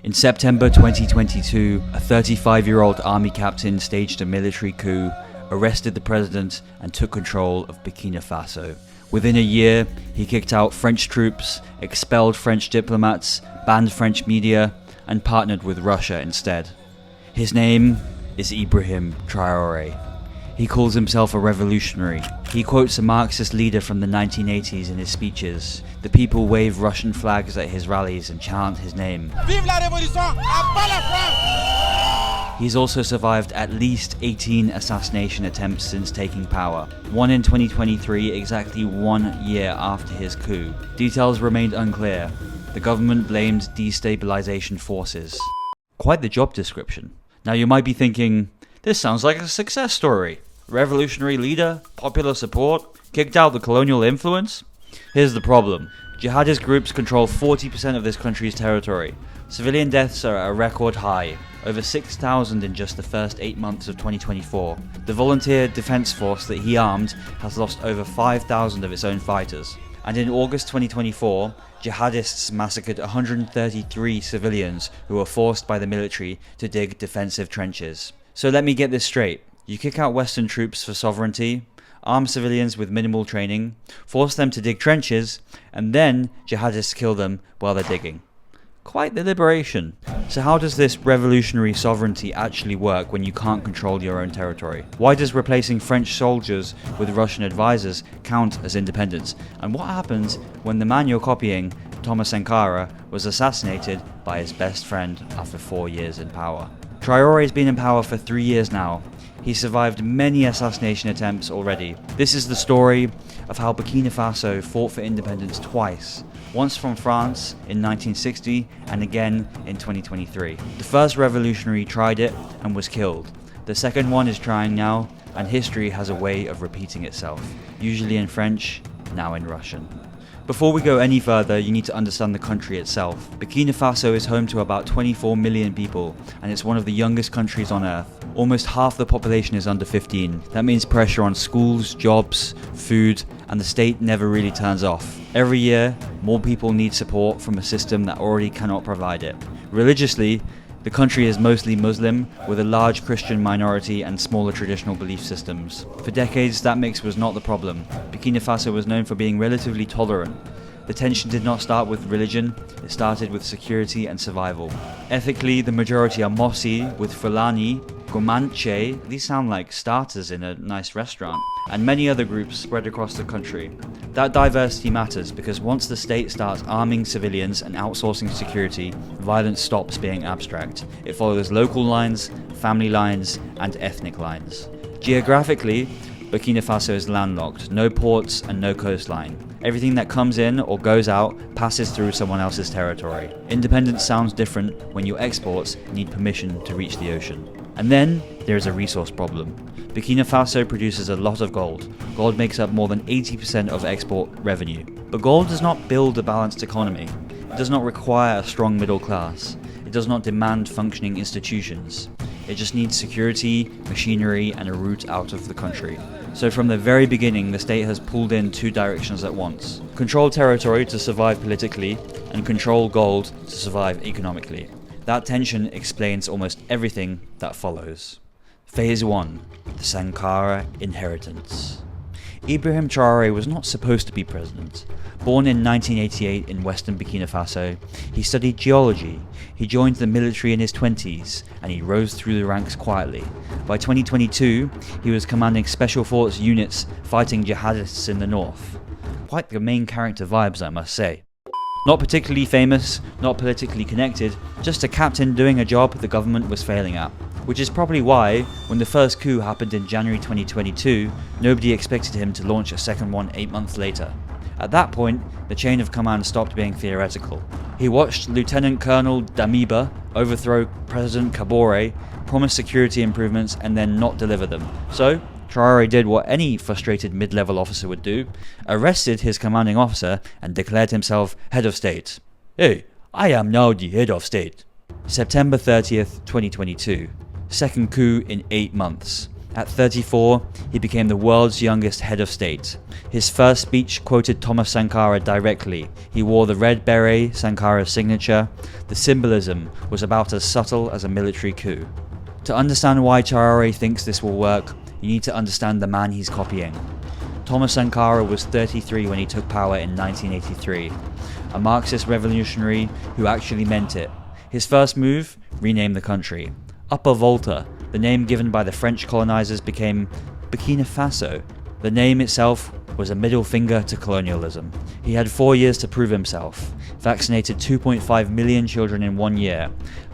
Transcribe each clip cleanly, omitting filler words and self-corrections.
In September 2022, a 35-year-old army captain staged a military coup, arrested the president, and took control of Burkina Faso. Within a year, he kicked out French troops, expelled French diplomats, banned French media, and partnered with Russia instead. His name is Ibrahim Traoré. He calls himself a revolutionary. He quotes a Marxist leader from the 1980s in his speeches. The people wave Russian flags at his rallies and chant his name. Vive la révolution! Abat la France! He's also survived at least 18 assassination attempts since taking power. One in 2023, exactly 1 year after his coup. Details remained unclear. The government blamed destabilization forces. Quite the job description. Now you might be thinking, this sounds like a success story. Revolutionary leader, popular support, kicked out the colonial influence? Here's the problem. Jihadist groups control 40% of this country's territory. Civilian deaths are at a record high, over 6,000 in just the first 8 months of 2024. The volunteer defense force that he armed has lost over 5,000 of its own fighters. And in August 2024, jihadists massacred 133 civilians who were forced by the military to dig defensive trenches. So let me get this straight. You kick out Western troops for sovereignty, arm civilians with minimal training, force them to dig trenches, and then jihadists kill them while they're digging. Quite the liberation. So how does this revolutionary sovereignty actually work when you can't control your own territory? Why does replacing French soldiers with Russian advisors count as independence? And what happens when the man you're copying, Thomas Sankara, was assassinated by his best friend after 4 years in power? Traoré has been in power for 3 years now. He survived many assassination attempts already. This is the story of how Burkina Faso fought for independence twice. Once from France in 1960 and again in 2023. The first revolutionary tried it and was killed. The second one is trying now, and history has a way of repeating itself. Usually in French, now in Russian. Before we go any further, you need to understand the country itself. Burkina Faso is home to about 24 million people, and it's one of the youngest countries on earth. Almost half the population is under 15. That means pressure on schools, jobs, food, and the state never really turns off. Every year, more people need support from a system that already cannot provide it. Religiously, the country is mostly Muslim, with a large Christian minority and smaller traditional belief systems. For decades, that mix was not the problem. Burkina Faso was known for being relatively tolerant. The tension did not start with religion, it started with security and survival. Ethically, the majority are Mossi, with Fulani, Comanche, these sound like starters in a nice restaurant, and many other groups spread across the country. That diversity matters because once the state starts arming civilians and outsourcing security, violence stops being abstract. It follows local lines, family lines, and ethnic lines. Geographically, Burkina Faso is landlocked, no ports and no coastline. Everything that comes in or goes out passes through someone else's territory. Independence sounds different when your exports need permission to reach the ocean. And then there is a resource problem. Burkina Faso produces a lot of gold. Gold makes up more than 80% of export revenue. But gold does not build a balanced economy. It does not require a strong middle class. It does not demand functioning institutions. It just needs security, machinery, and a route out of the country. So from the very beginning, the state has pulled in two directions at once. Control territory to survive politically, and control gold to survive economically. That tension explains almost everything that follows. Phase 1. The Sankara Inheritance. Ibrahim Traoré was not supposed to be president. Born in 1988 in western Burkina Faso, he studied geology. He joined the military in his 20s, and he rose through the ranks quietly. By 2022, he was commanding special force units fighting jihadists in the north. Quite the main character vibes, I must say. Not particularly famous, not politically connected, just a captain doing a job the government was failing at. Which is probably why, when the first coup happened in January 2022, nobody expected him to launch a second one 8 months later. At that point, the chain of command stopped being theoretical. He watched Lieutenant Colonel Damiba overthrow President Kabore, promise security improvements, and then not deliver them. So, Traoré did what any frustrated mid-level officer would do, arrested his commanding officer, and declared himself head of state. Hey, I am now the head of state. September 30th, 2022. Second coup in 8 months. At 34, he became the world's youngest head of state. His first speech quoted Thomas Sankara directly. He wore the red beret, Sankara's signature. The symbolism was about as subtle as a military coup. To understand why Traoré thinks this will work, you need to understand the man he's copying. Thomas Sankara was 33 when he took power in 1983, a Marxist revolutionary who actually meant it. His first move? Rename the country. Upper Volta, the name given by the French colonizers, became Burkina Faso. The name itself was a middle finger to colonialism. He had 4 years to prove himself, vaccinated 2.5 million children in 1 year,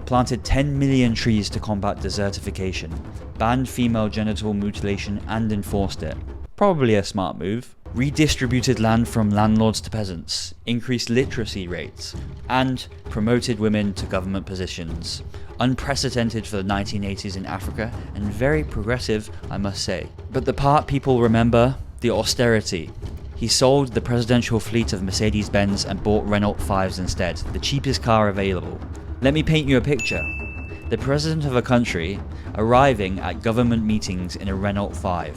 planted 10 million trees to combat desertification, banned female genital mutilation and enforced it. Probably a smart move. Redistributed land from landlords to peasants, increased literacy rates, and promoted women to government positions. Unprecedented for the 1980s in Africa, and very progressive, I must say. But the part people remember, the austerity. He sold the presidential fleet of Mercedes-Benz and bought Renault 5s instead, the cheapest car available. Let me paint you a picture. The president of a country arriving at government meetings in a Renault 5.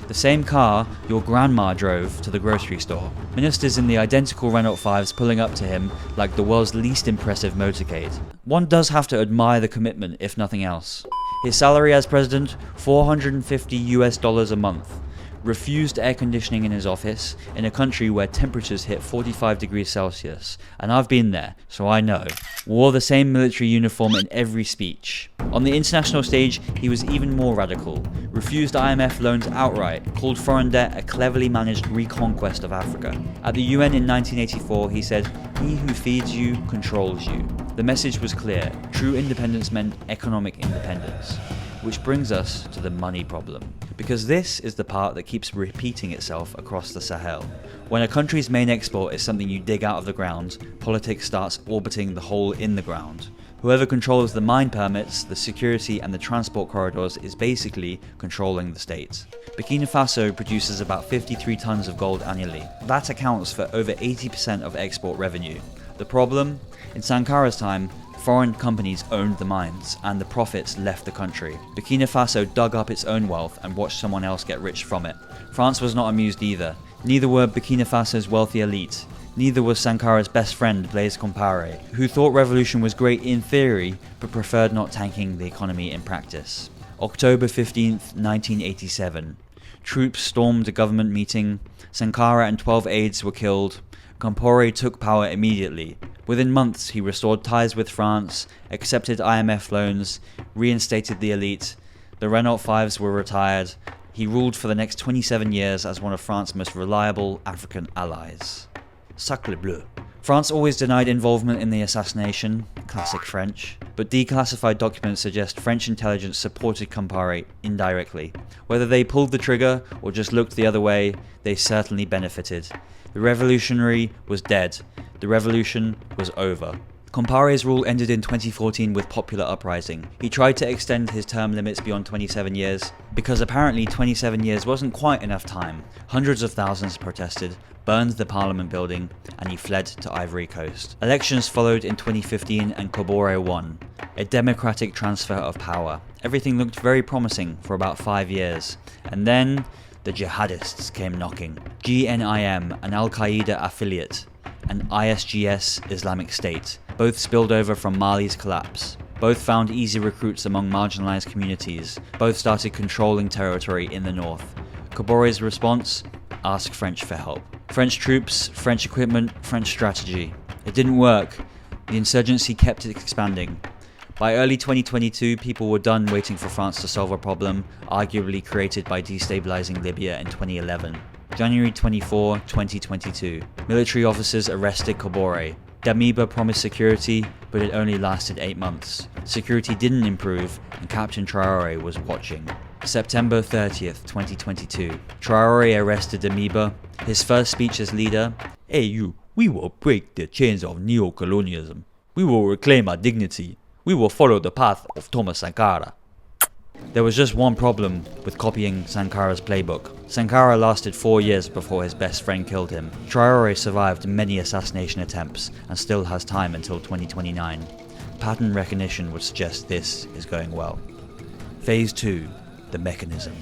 The same car your grandma drove to the grocery store. Ministers in the identical Renault 5s pulling up to him like the world's least impressive motorcade. One does have to admire the commitment, if nothing else. His salary as president, $450 a month. Refused air conditioning in his office in a country where temperatures hit 45 degrees Celsius, and I've been there, so I know. Wore the same military uniform in every speech. On the international stage, he was even more radical. Refused IMF loans outright, called foreign debt a cleverly managed reconquest of Africa. At the UN in 1984, he said, "He who feeds you controls you." The message was clear. True independence meant economic independence. Which brings us to the money problem. Because this is the part that keeps repeating itself across the Sahel. When a country's main export is something you dig out of the ground, politics starts orbiting the hole in the ground. Whoever controls the mine permits, the security and the transport corridors is basically controlling the state. Burkina Faso produces about 53 tons of gold annually. That accounts for over 80% of export revenue. The problem? In Sankara's time, foreign companies owned the mines, and the profits left the country. Burkina Faso dug up its own wealth and watched someone else get rich from it. France was not amused either. Neither were Burkina Faso's wealthy elite. Neither was Sankara's best friend, Blaise Compaoré, who thought revolution was great in theory, but preferred not tanking the economy in practice. October 15th, 1987. Troops stormed a government meeting. Sankara and 12 aides were killed. Compaoré took power immediately. Within months, he restored ties with France, accepted IMF loans, reinstated the elite. The Renault 5s were retired. He ruled for the next 27 years as one of France's most reliable African allies. Sacre bleu. France always denied involvement in the assassination, classic French, but declassified documents suggest French intelligence supported Compaoré indirectly. Whether they pulled the trigger or just looked the other way, they certainly benefited. The revolutionary was dead. The revolution was over. Compaoré's rule ended in 2014 with popular uprising. He tried to extend his term limits beyond 27 years, because apparently 27 years wasn't quite enough time. Hundreds of thousands protested, burned the parliament building, and he fled to Ivory Coast. Elections followed in 2015 and Compaoré won. A democratic transfer of power. Everything looked very promising for about 5 years. And then, the jihadists came knocking. GNIM, an Al-Qaeda affiliate, and ISGS, Islamic State, both spilled over from Mali's collapse. Both found easy recruits among marginalized communities. Both started controlling territory in the north. Compaoré's response? Ask French for help. French troops, French equipment, French strategy. It didn't work. The insurgency kept expanding. By early 2022, people were done waiting for France to solve a problem, arguably created by destabilizing Libya in 2011. January 24, 2022. Military officers arrested Compaoré. Damiba promised security, but it only lasted 8 months. Security didn't improve, and Captain Traoré was watching. September 30th, 2022. Traoré arrested Damiba. His first speech as leader, "Hey you, we will break the chains of neo-colonialism. We will reclaim our dignity. We will follow the path of Thomas Sankara." There was just one problem with copying Sankara's playbook. Sankara lasted 4 years before his best friend killed him. Traoré survived many assassination attempts and still has time until 2029. Pattern recognition would suggest this is going well. Phase 2. the mechanism.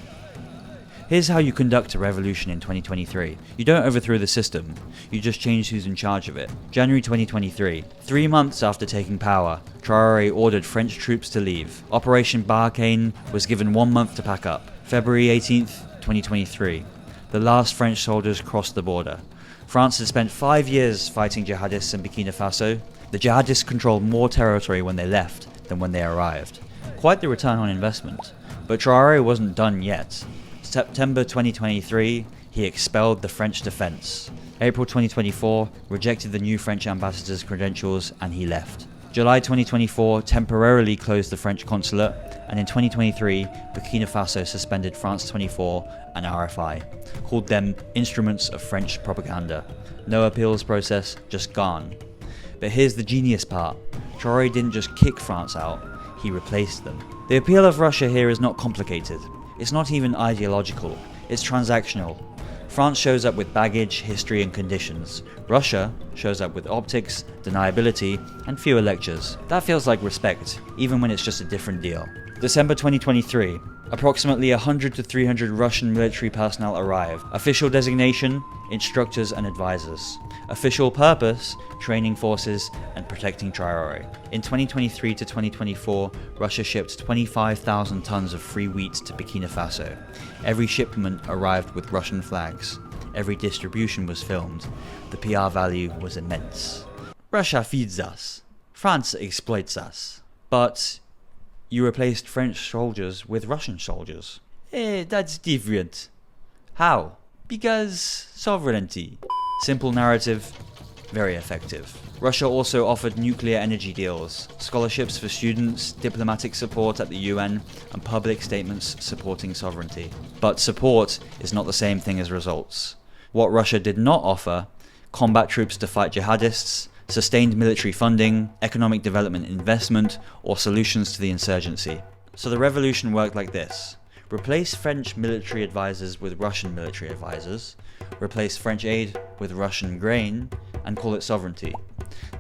Here's how you conduct a revolution in 2023. You don't overthrow the system, you just change who's in charge of it. January 2023. 3 months after taking power, Traoré ordered French troops to leave. Operation Barkhane was given 1 month to pack up. February 18th, 2023. The last French soldiers crossed the border. France had spent 5 years fighting jihadists in Burkina Faso. The jihadists controlled more territory when they left than when they arrived. Quite the return on investment. But Traoré wasn't done yet. September 2023, he expelled the French defense. April 2024, rejected the new French ambassador's credentials and he left. July 2024, temporarily closed the French consulate, and in 2023, Burkina Faso suspended France 24 and RFI, called them instruments of French propaganda. No appeals process, just gone. But here's the genius part. Traoré didn't just kick France out, he replaced them. The appeal of Russia here is not complicated. It's not even ideological, it's transactional. France shows up with baggage, history and conditions. Russia shows up with optics, deniability and fewer lectures. That feels like respect, even when it's just a different deal. December 2023. Approximately 100 to 300 Russian military personnel arrived. Official designation, instructors and advisors. Official purpose, training forces and protecting Traoré. In 2023 to 2024, Russia shipped 25,000 tons of free wheat to Burkina Faso. Every shipment arrived with Russian flags. Every distribution was filmed. The PR value was immense. Russia feeds us. France exploits us. But you replaced French soldiers with Russian soldiers. That's different. How? Because sovereignty. Simple narrative, very effective. Russia also offered nuclear energy deals, scholarships for students, diplomatic support at the UN, and public statements supporting sovereignty. But support is not the same thing as results. What Russia did not offer: combat troops to fight jihadists, sustained military funding, economic development investment, or solutions to the insurgency. So the revolution worked like this. Replace French military advisors with Russian military advisors, replace French aid with Russian grain, and call it sovereignty.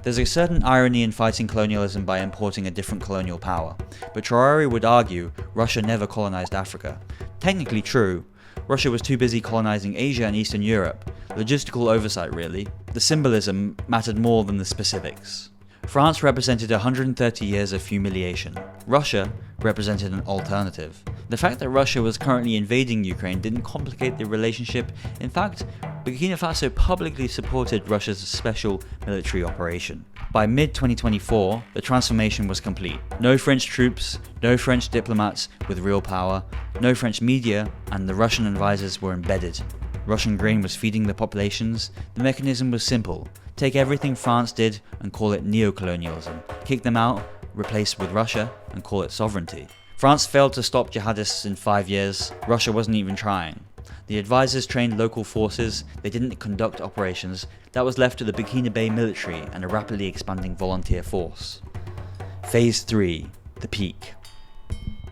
There's a certain irony in fighting colonialism by importing a different colonial power, but Traoré would argue Russia never colonized Africa. Technically true, Russia was too busy colonizing Asia and Eastern Europe. Logistical oversight really. The symbolism mattered more than the specifics. France represented 130 years of humiliation. Russia represented an alternative. The fact that Russia was currently invading Ukraine didn't complicate the relationship. In fact, Burkina Faso publicly supported Russia's special military operation. By mid-2024, the transformation was complete. No French troops, no French diplomats with real power, no French media, and the Russian advisors were embedded. Russian grain was feeding the populations. The mechanism was simple. Take everything France did and call it neocolonialism. Kick them out, replace with Russia, and call it sovereignty. France failed to stop jihadists in 5 years. Russia wasn't even trying. The advisors trained local forces, they didn't conduct operations. That was left to the Burkina Faso military and a rapidly expanding volunteer force. Phase 3. The peak.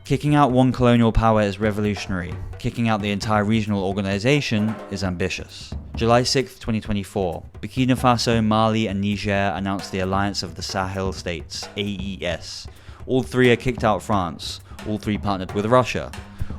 Kicking out one colonial power is revolutionary. Kicking out the entire regional organization is ambitious. July 6, 2024, Burkina Faso, Mali and Niger announced the Alliance of the Sahel States, AES. All three had kicked out France. All three partnered with Russia.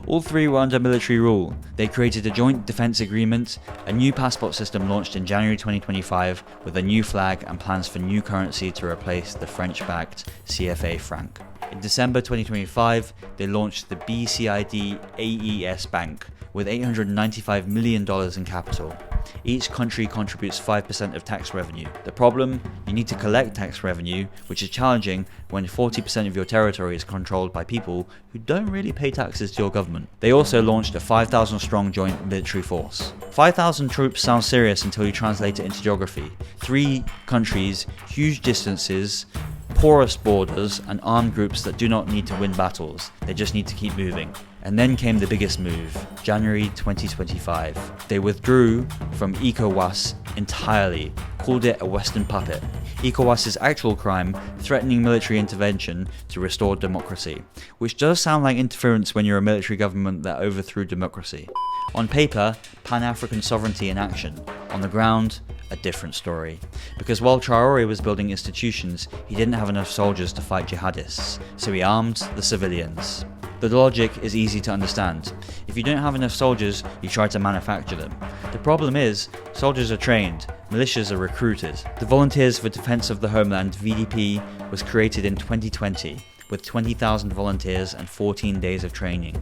All three were under military rule. They created a joint defense agreement. A new passport system launched in January 2025 with a new flag and plans for new currency to replace the French-backed CFA franc. In December 2025, they launched the BCID AES Bank with $895 million in capital. Each country contributes 5% of tax revenue. The problem? You need to collect tax revenue, which is challenging when 40% of your territory is controlled by people who don't really pay taxes to your government. They also launched a 5,000 strong joint military force. 5,000 troops sounds serious until you translate it into geography. 3 countries, huge distances, porous borders, and armed groups that do not need to win battles, they just need to keep moving. And then came the biggest move, January 2025. They withdrew from ECOWAS entirely, called it a Western puppet. ECOWAS's actual crime, threatening military intervention to restore democracy, which does sound like interference when you're a military government that overthrew democracy. On paper, Pan-African sovereignty in action. On the ground, a different story. Because while Traoré was building institutions, he didn't have enough soldiers to fight jihadists, so he armed the civilians. The logic is easy to understand. If you don't have enough soldiers, you try to manufacture them. The problem is, soldiers are trained, militias are recruited. The Volunteers for Defense of the Homeland (VDP) was created in 2020, with 20,000 volunteers and 14 days of training.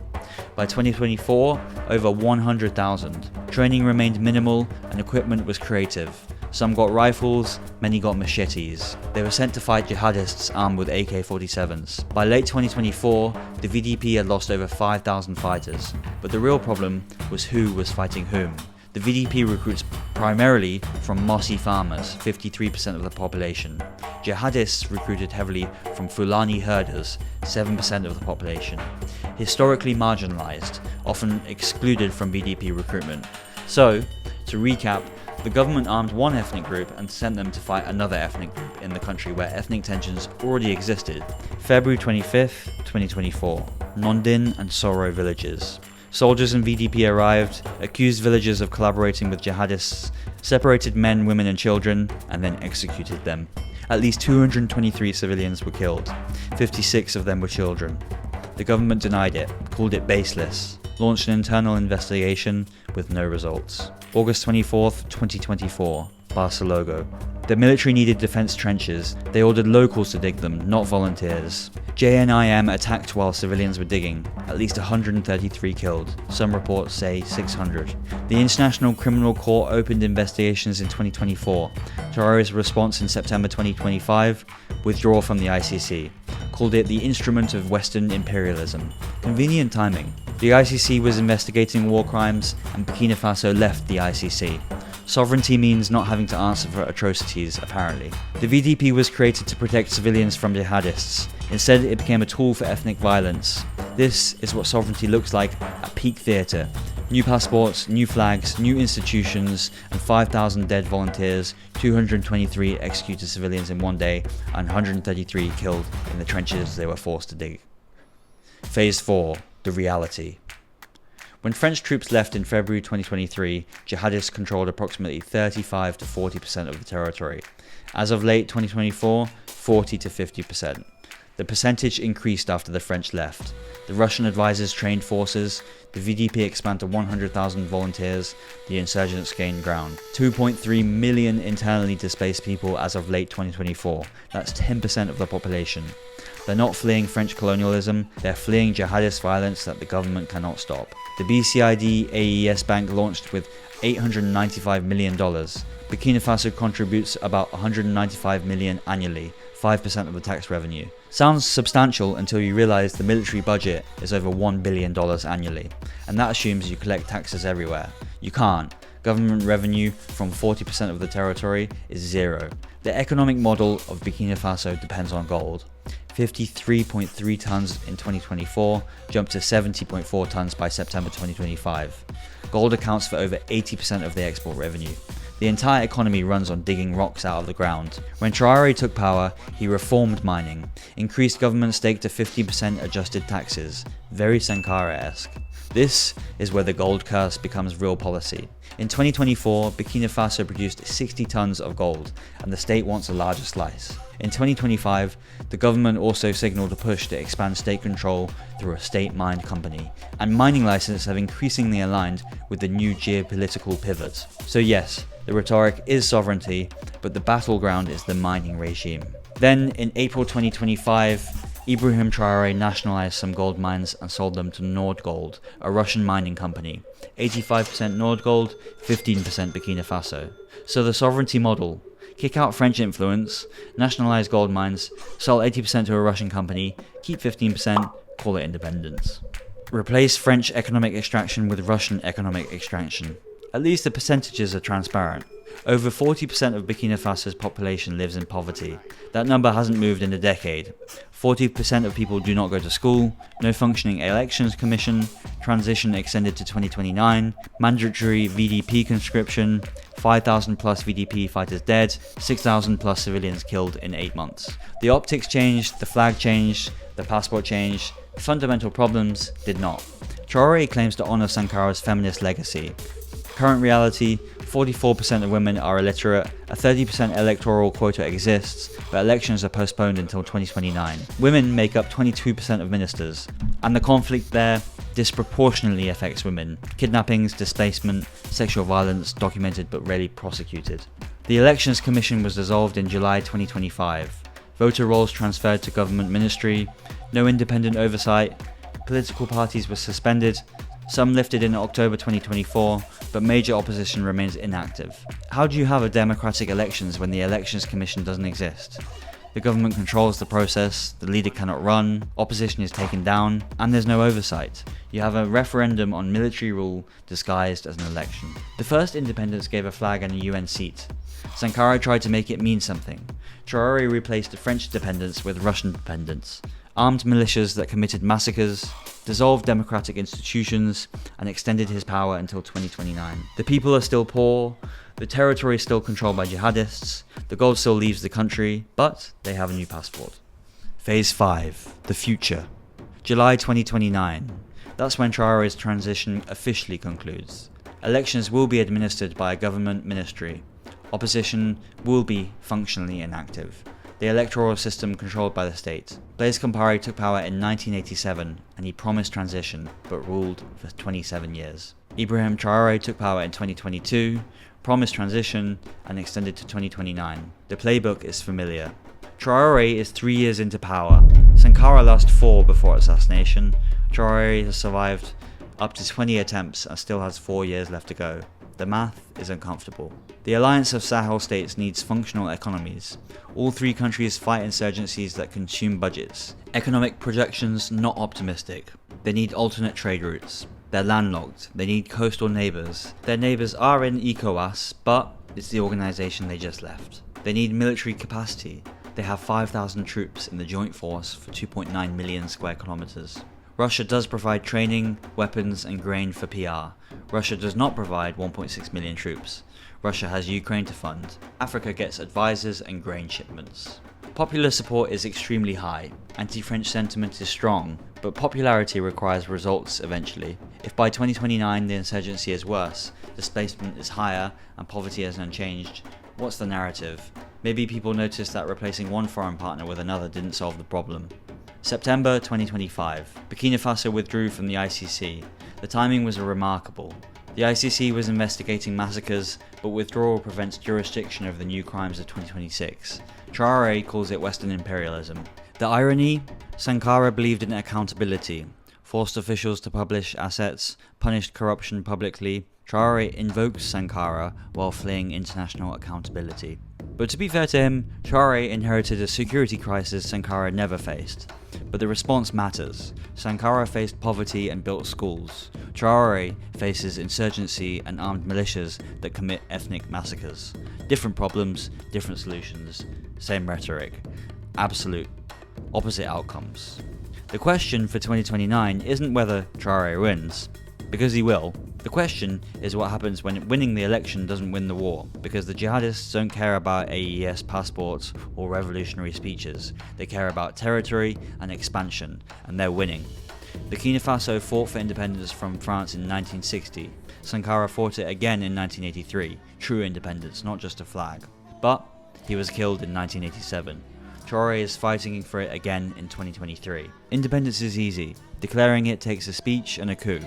By 2024, over 100,000. Training remained minimal and equipment was creative. Some got rifles, many got machetes. They were sent to fight jihadists armed with AK-47s. By late 2024, the VDP had lost over 5,000 fighters. But the real problem was who was fighting whom. The VDP recruits primarily from Mossi farmers, 53% of the population. Jihadists recruited heavily from Fulani herders, 7% of the population. Historically marginalized, often excluded from VDP recruitment. So, to recap, the government armed one ethnic group and sent them to fight another ethnic group in the country where ethnic tensions already existed. February 25th, 2024, Nondin and Soro villages. Soldiers and VDP arrived, accused villagers of collaborating with jihadists, separated men, women and children, and then executed them. At least 223 civilians were killed. 56 of them were children. The government denied it, called it baseless, launched an internal investigation with no results. August 24th, 2024, Barcelogo. The military needed defense trenches. They ordered locals to dig them, not volunteers. JNIM attacked while civilians were digging. At least 133 killed. Some reports say 600. The International Criminal Court opened investigations in 2024. Traoré's response in September 2025, withdrawal from the ICC. Called it the instrument of Western imperialism. Convenient timing. The ICC was investigating war crimes and Burkina Faso left the ICC. Sovereignty means not having to answer for atrocities, apparently. The VDP was created to protect civilians from jihadists. Instead, it became a tool for ethnic violence. This is what sovereignty looks like at peak theatre. New passports, new flags, new institutions, and 5,000 dead volunteers, 223 executed civilians in one day, and 133 killed in the trenches they were forced to dig. Phase 4. The reality. When French troops left in February 2023, jihadists controlled approximately 35 to 40% of the territory. As of late 2024, 40 to 50%. The percentage increased after the French left. The Russian advisors trained forces, the VDP expanded to 100,000 volunteers, the insurgents gained ground. 2.3 million internally displaced people as of late 2024. That's 10% of the population. They're not fleeing French colonialism, they're fleeing jihadist violence that the government cannot stop. The BCID AES Bank launched with $895 million. Burkina Faso contributes about $195 million annually, 5% of the tax revenue. Sounds substantial until you realize the military budget is over $1 billion annually, and that assumes you collect taxes everywhere. You can't. Government revenue from 40% of the territory is zero. The economic model of Burkina Faso depends on gold. 53.3 tons in 2024, jumped to 70.4 tons by September 2025. Gold accounts for over 80% of the export revenue. The entire economy runs on digging rocks out of the ground. When Traoré took power, he reformed mining, increased government stake to 50% adjusted taxes, very Sankara-esque. This is where the gold curse becomes real policy. In 2024, Burkina Faso produced 60 tons of gold, and the state wants a larger slice. In 2025, the government also signaled a push to expand state control through a state-mined company, and mining licenses have increasingly aligned with the new geopolitical pivot. So yes, the rhetoric is sovereignty, but the battleground is the mining regime. Then, in April 2025, Ibrahim Traoré nationalized some gold mines and sold them to Nordgold, a Russian mining company. 85% Nordgold, 15% Burkina Faso. So the sovereignty model: kick out French influence, nationalize gold mines, sell 80% to a Russian company, keep 15%, call it independence. Replace French economic extraction with Russian economic extraction. At least the percentages are transparent. Over 40% of Burkina Faso's population lives in poverty. That number hasn't moved in a decade. 40% of people do not go to school, no functioning elections commission, transition extended to 2029, mandatory VDP conscription, 5,000 plus VDP fighters dead, 6,000 plus civilians killed in 8 months. The optics changed, the flag changed, the passport changed, the fundamental problems did not. Traoré claims to honor Sankara's feminist legacy. Current reality: 44% of women are illiterate, a 30% electoral quota exists, but elections are postponed until 2029. Women make up 22% of ministers, and the conflict there disproportionately affects women. Kidnappings, displacement, sexual violence documented but rarely prosecuted. The Elections Commission was dissolved in July 2025. Voter rolls transferred to government ministry, no independent oversight, political parties were suspended, some lifted in October 2024, but major opposition remains inactive. How do you have a democratic elections when the Elections Commission doesn't exist? The government controls the process, the leader cannot run, opposition is taken down, and there's no oversight. You have a referendum on military rule disguised as an election. The first independents gave a flag and a UN seat. Sankara tried to make it mean something. Traoré replaced the French dependents with Russian dependents, armed militias that committed massacres, dissolved democratic institutions, and extended his power until 2029. The people are still poor, the territory is still controlled by jihadists, the gold still leaves the country, but they have a new passport. Phase 5. The future. July 2029. That's when Traoré's transition officially concludes. Elections will be administered by a government ministry. Opposition will be functionally inactive. The electoral system controlled by the state. Blaise Compaoré took power in 1987 and he promised transition but ruled for 27 years. Ibrahim Traoré took power in 2022, promised transition and extended to 2029. The playbook is familiar. Traoré is 3 years into power. Sankara lost 4 before assassination. Traoré has survived up to 20 attempts and still has 4 years left to go. The math is uncomfortable. The alliance of Sahel states needs functional economies. All 3 countries fight insurgencies that consume budgets. Economic projections not optimistic. They need alternate trade routes. They're landlocked. They need coastal neighbours. Their neighbours are in ECOWAS, but it's the organisation they just left. They need military capacity. They have 5,000 troops in the joint force for 2.9 million square kilometres. Russia does provide training, weapons and grain for PR. Russia does not provide 1.6 million troops. Russia has Ukraine to fund. Africa gets advisors and grain shipments. Popular support is extremely high. Anti-French sentiment is strong, but popularity requires results eventually. If by 2029 the insurgency is worse, displacement is higher and poverty is unchanged, what's the narrative? Maybe people noticed that replacing one foreign partner with another didn't solve the problem. September 2025. Burkina Faso withdrew from the ICC. The timing was remarkable. The ICC was investigating massacres, but withdrawal prevents jurisdiction over the new crimes of 2026. Traoré calls it Western imperialism. The irony? Sankara believed in accountability, forced officials to publish assets, punished corruption publicly. Traoré invokes Sankara while fleeing international accountability. But to be fair to him, Traoré inherited a security crisis Sankara never faced. But the response matters. Sankara faced poverty and built schools. Traoré faces insurgency and armed militias that commit ethnic massacres. Different problems, different solutions, same rhetoric. Absolute opposite outcomes. The question for 2029 isn't whether Traoré wins, because he will. The question is what happens when winning the election doesn't win the war, because the jihadists don't care about AES passports or revolutionary speeches. They care about territory and expansion, and they're winning. Burkina Faso fought for independence from France in 1960. Sankara fought it again in 1983. True independence, not just a flag. But he was killed in 1987. Traoré is fighting for it again in 2023. Independence is easy. Declaring it takes a speech and a coup.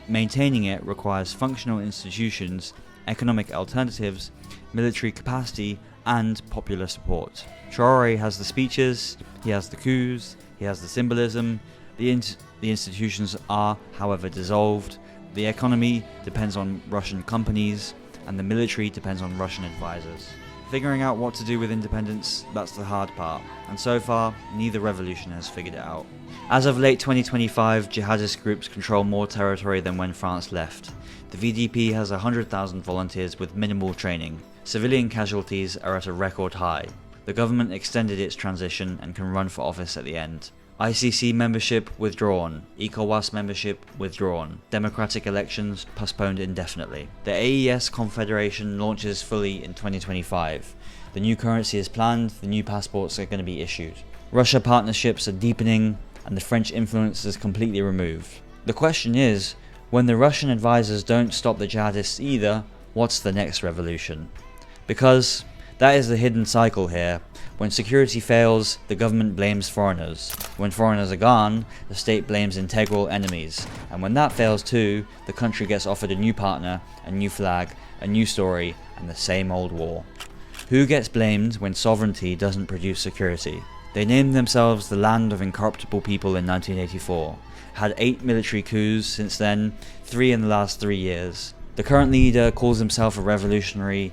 Maintaining it requires functional institutions, economic alternatives, military capacity, and popular support. Traoré has the speeches, he has the coups, he has the symbolism. The institutions are, however, dissolved. The economy depends on Russian companies, and the military depends on Russian advisors. Figuring out what to do with independence, that's the hard part, and so far, neither revolution has figured it out. As of late 2025, jihadist groups control more territory than when France left. The VDP has 100,000 volunteers with minimal training. Civilian casualties are at a record high. The government extended its transition and can run for office at the end. ICC membership withdrawn, ECOWAS membership withdrawn, democratic elections postponed indefinitely. The AES Confederation launches fully in 2025. The new currency is planned, the new passports are going to be issued. Russia partnerships are deepening, and the French influence is completely removed. The question is, when the Russian advisors don't stop the jihadists either, what's the next revolution? Because that is the hidden cycle here. When security fails, the government blames foreigners. When foreigners are gone, the state blames integral enemies. And when that fails too, the country gets offered a new partner, a new flag, a new story, and the same old war. Who gets blamed when sovereignty doesn't produce security? They named themselves the Land of Incorruptible People in 1984. Had 8 military coups since then, 3 in the last 3 years. The current leader calls himself a revolutionary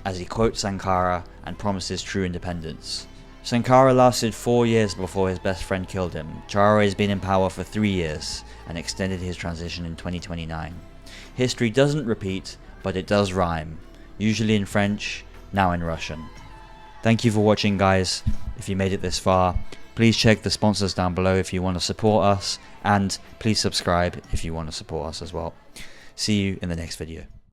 as he quotes Sankara and promises true independence. Sankara lasted 4 years before his best friend killed him. Traoré has been in power for 3 years and extended his transition in 2029. History doesn't repeat, but it does rhyme, usually in French, now in Russian. Thank you for watching, guys. If you made it this far, please check the sponsors down below if you want to support us, and please subscribe if you want to support us as well. See you in the next video.